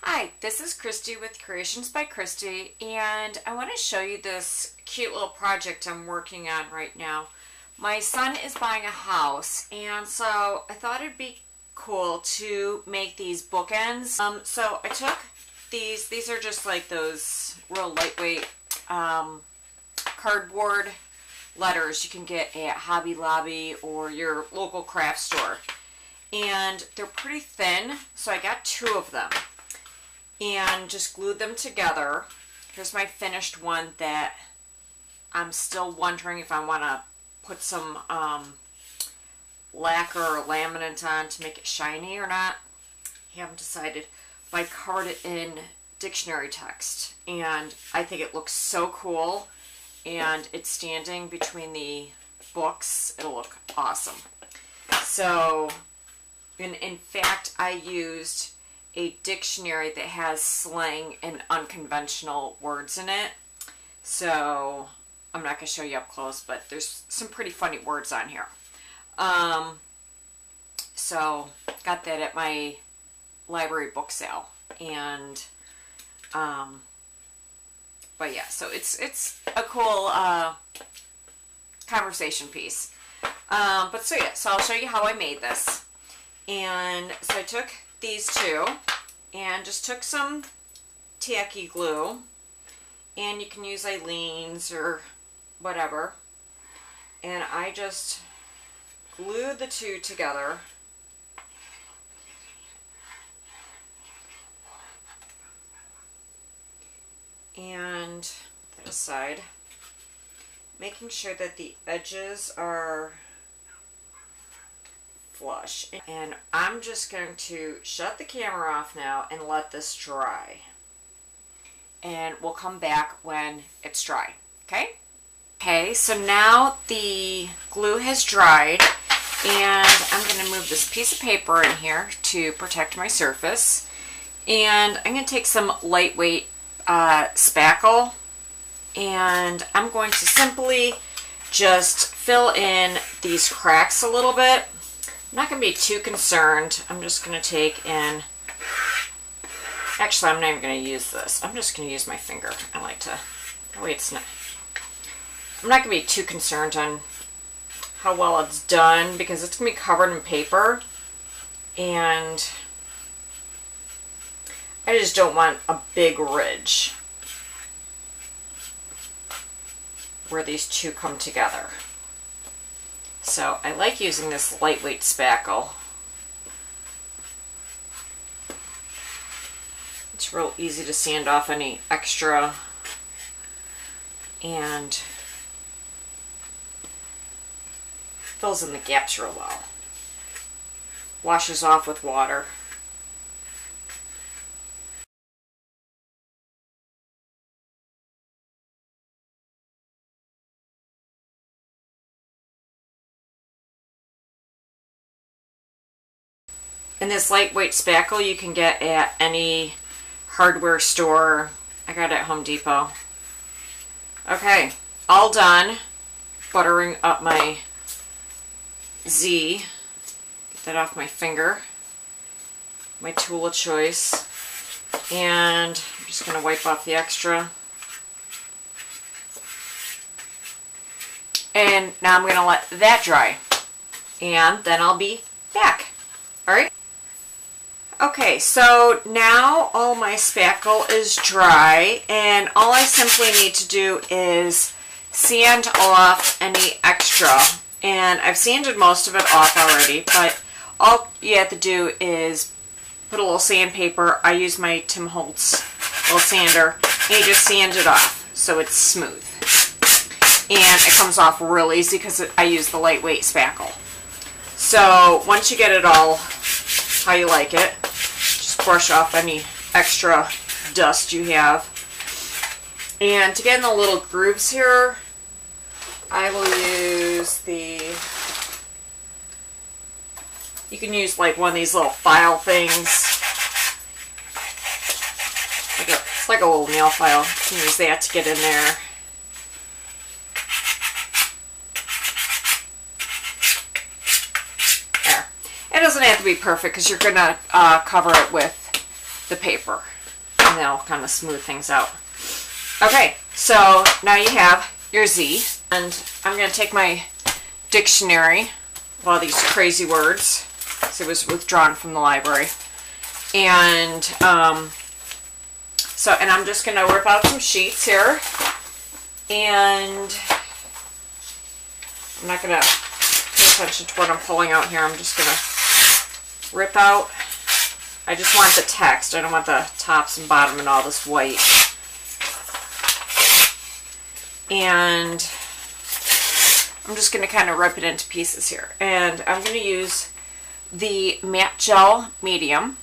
Hi, this is Christy with Creations by Christy, and I want to show you this cute little project I'm working on right now. My son is buying a house, and so I thought it'd be cool to make these bookends. So I took these are just like those real lightweight cardboard letters you can get at Hobby Lobby or your local craft store. And they're pretty thin, so I got 2 of them and just glued them together. Here's my finished one that I'm still wondering if I want to put some lacquer or laminate on to make it shiny or not. I haven't decided, but I covered it in dictionary text, and I think it looks so cool, and it's standing between the books. It'll look awesome. So in fact, I used a dictionary that has slang and unconventional words in it. So I'm not going to show you up close, but there's some pretty funny words on here. So got that at my library book sale. And but yeah, so it's a cool conversation piece. But so yeah, so I'll show you how I made this. And so I took these 2 and just took some tacky glue, and you can use Aleene's or whatever, and I just glued the 2 together. And put that aside, making sure that the edges are flush. And I'm just going to shut the camera off now and let this dry. And we'll come back when it's dry. Okay? Okay, so now the glue has dried, and I'm going to move this piece of paper in here to protect my surface. And I'm going to take some lightweight spackle, and I'm going to simply just fill in these cracks a little bit. I'm not going to be too concerned. I'm just going to take in, actually I'm not even going to use this. I'm just going to use my finger. I like to, oh wait, it's not. I'm not going to be too concerned on how well it's done because it's going to be covered in paper, and I just don't want a big ridge where these 2 come together. So I like using this lightweight spackle. It's real easy to sand off any extra, and fills in the gaps real well. Washes off with water. And this lightweight spackle you can get at any hardware store. I got it at Home Depot. Okay, all done. Buttering up my Z. Get that off my finger. My tool of choice. And I'm just going to wipe off the extra. And now I'm going to let that dry. And then I'll be back. Alright? Okay, so now all my spackle is dry, and all I simply need to do is sand off any extra. And I've sanded most of it off already, but all you have to do is put a little sandpaper. I use my Tim Holtz little sander, and you just sand it off so it's smooth. And it comes off real easy because I use the lightweight spackle. So once you get it all how you like it, just brush off any extra dust you have. And to get in the little grooves here, I will use you can use like one of these little file things. It's like a little nail file. You can use that to get in there. It doesn't have to be perfect because you're going to cover it with the paper, and that'll kind of smooth things out. Okay, so now you have your Z, and I'm going to take my dictionary of all these crazy words. So it was withdrawn from the library. And and I'm just going to rip out some sheets here. And I'm not going to pay attention to what I'm pulling out here. I'm just going to rip out. I just want the text. I don't want the tops and bottom and all this white. And I'm just going to kind of rip it into pieces here. And I'm going to use the matte gel medium.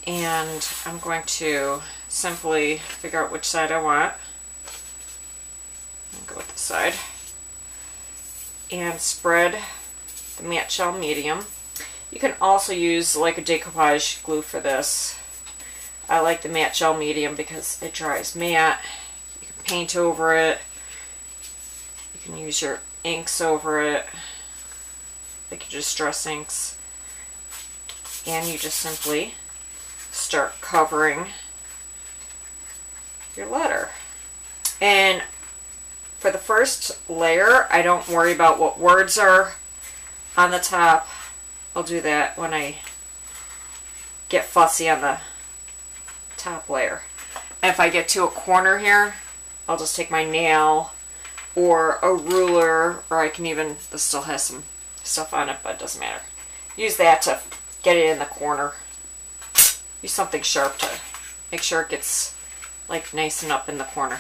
And I'm going to simply figure out which side I want. I'll go with this side. And spread the matte gel medium. You can also use like a decoupage glue for this. I like the matte gel medium because it dries matte. You can paint over it. You can use your inks over it, like your distress inks. And you just simply start covering your letter. And for the first layer, I don't worry about what words are on the top. I'll do that when I get fussy on the top layer. And if I get to a corner here, I'll just take my nail or a ruler, or I can even, this still has some stuff on it, but it doesn't matter. Use that to get it in the corner. Use something sharp to make sure it gets like nice and up in the corner.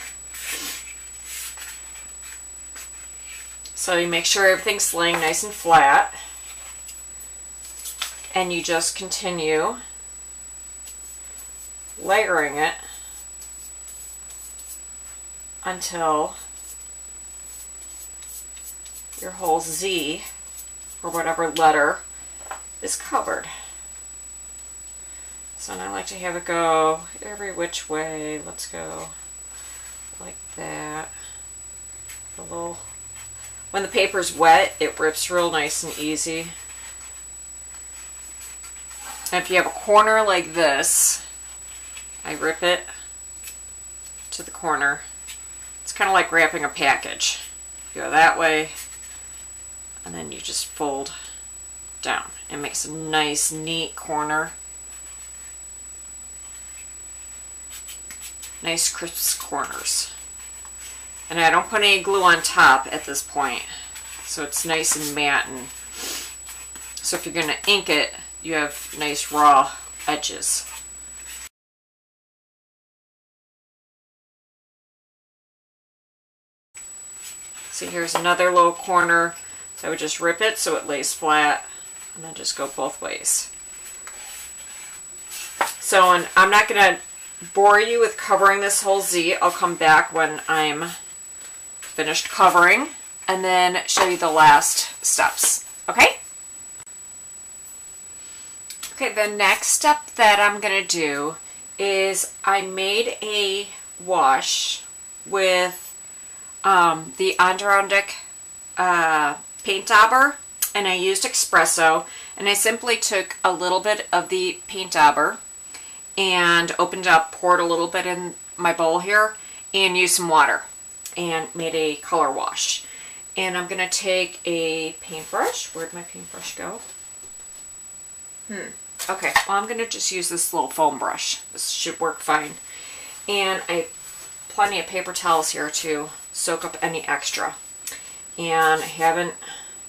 So you make sure everything's laying nice and flat. And you just continue layering it until your whole Z, or whatever letter, is covered. So I like to have it go every which way. Let's go like that. A little. When the paper's wet, it rips real nice and easy. And if you have a corner like this, I rip it to the corner. It's kind of like wrapping a package. You go that way, and then you just fold down. It makes a nice, neat corner. Nice, crisp corners. And I don't put any glue on top at this point, so it's nice and matte. And so if you're going to ink it, you have nice raw edges. See, here's another little corner. So I would just rip it so it lays flat, and then just go both ways. So, and I'm not going to bore you with covering this whole Z. I'll come back when I'm finished covering and then show you the last steps. Okay? Okay, the next step that I'm going to do is I made a wash with the Adirondack paint dauber, and I used espresso, and I simply took a little bit of the paint dauber and opened up, poured a little bit in my bowl here, and used some water and made a color wash. And I'm going to take a paintbrush. Where'd my paintbrush go? Okay, well, I'm going to just use this little foam brush. This should work fine. And I have plenty of paper towels here to soak up any extra. And I haven't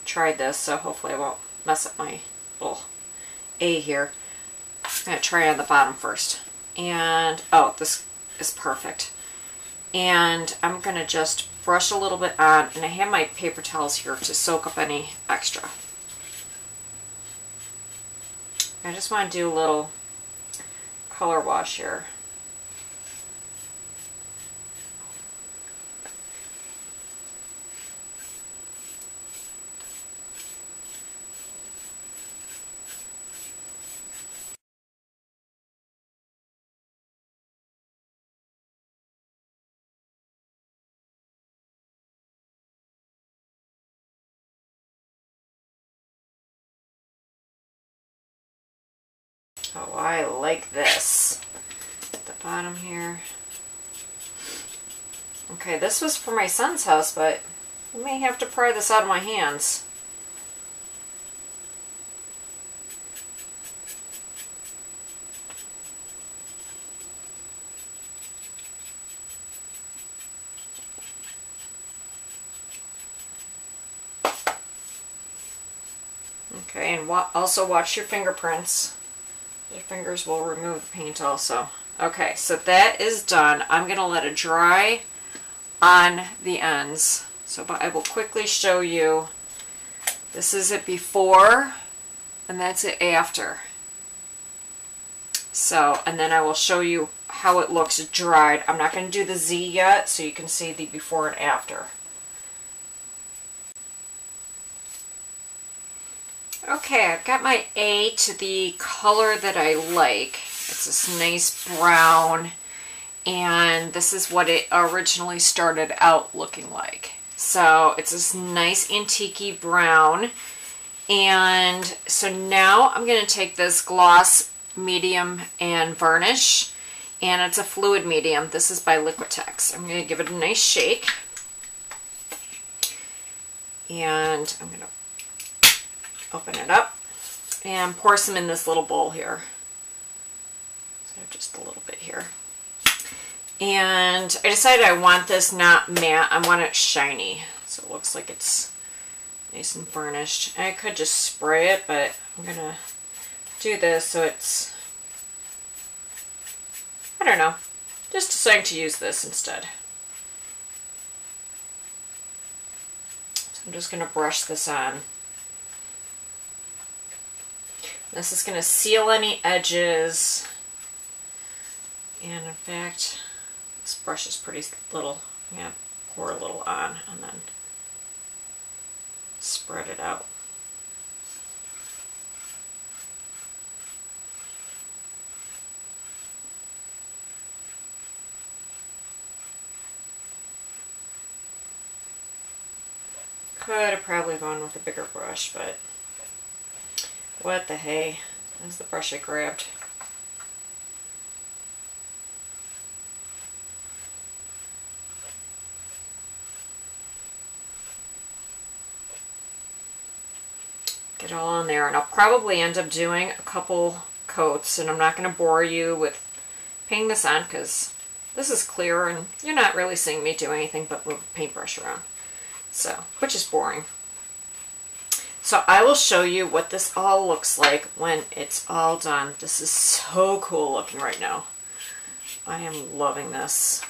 tried this, so hopefully I won't mess up my little A here. I'm going to try on the bottom first. And, oh, this is perfect. And I'm going to just brush a little bit on, and I have my paper towels here to soak up any extra. I just want to do a little color wash here. Oh, I like this. At the bottom here. Okay, this was for my son's house, but I may have to pry this out of my hands. Okay, and also watch your fingerprints. Your fingers will remove the paint also. Okay, so that is done. I'm going to let it dry on the ends. So I will quickly show you. This is it before, and that's it after. So, and then I will show you how it looks dried. I'm not going to do the Z yet, so you can see the before and after. Okay, I've got my A to the color that I like. It's this nice brown, and this is what it originally started out looking like. So it's this nice antique-y brown, and so now I'm going to take this gloss medium and varnish, and it's a fluid medium. This is by Liquitex. I'm going to give it a nice shake, and I'm going to open it up and pour some in this little bowl here. So just a little bit here. And I decided I want this not matte, I want it shiny. So it looks like it's nice and varnished. And I could just spray it, but I'm gonna do this so it's, I don't know, just deciding to use this instead. So I'm just gonna brush this on. This is going to seal any edges, and in fact, this brush is pretty little. I'm going to pour a little on and then spread it out. Could have probably gone with a bigger brush, but what the hey, that's the brush I grabbed. Get it all on there, and I'll probably end up doing a couple coats, and I'm not going to bore you with painting this on because this is clear and you're not really seeing me do anything but move a paintbrush around. So, which is boring. So I will show you what this all looks like when it's all done. This is so cool looking right now. I am loving this.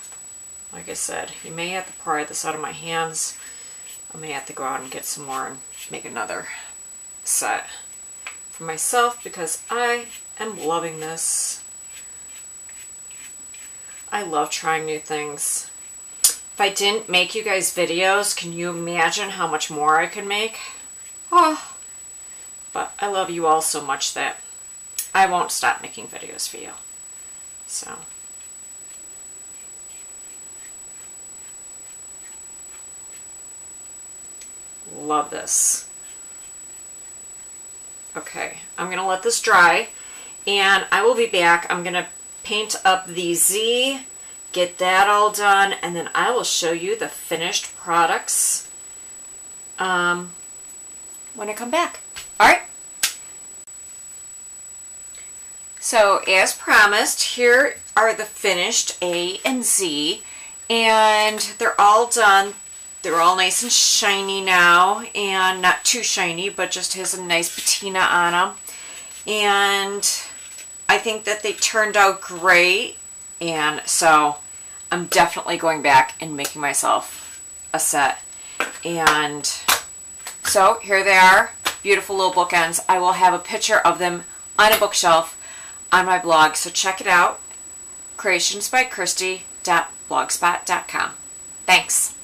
Like I said, you may have to pry this out of my hands. I may have to go out and get some more and make another set for myself because I am loving this. I love trying new things. If I didn't make you guys videos, can you imagine how much more I could make? Oh, but I love you all so much that I won't stop making videos for you. So, love this. Okay, I'm going to let this dry, and I will be back. I'm going to paint up the Z, get that all done, and then I will show you the finished products when I come back. Alright? So, as promised, here are the finished A and Z, and they're all done. They're all nice and shiny now, and not too shiny, but just has a nice patina on them. And I think that they turned out great, and so I'm definitely going back and making myself a set. And so here they are, beautiful little bookends. I will have a picture of them on a bookshelf on my blog, so check it out, creationsbychristy.blogspot.com. Thanks.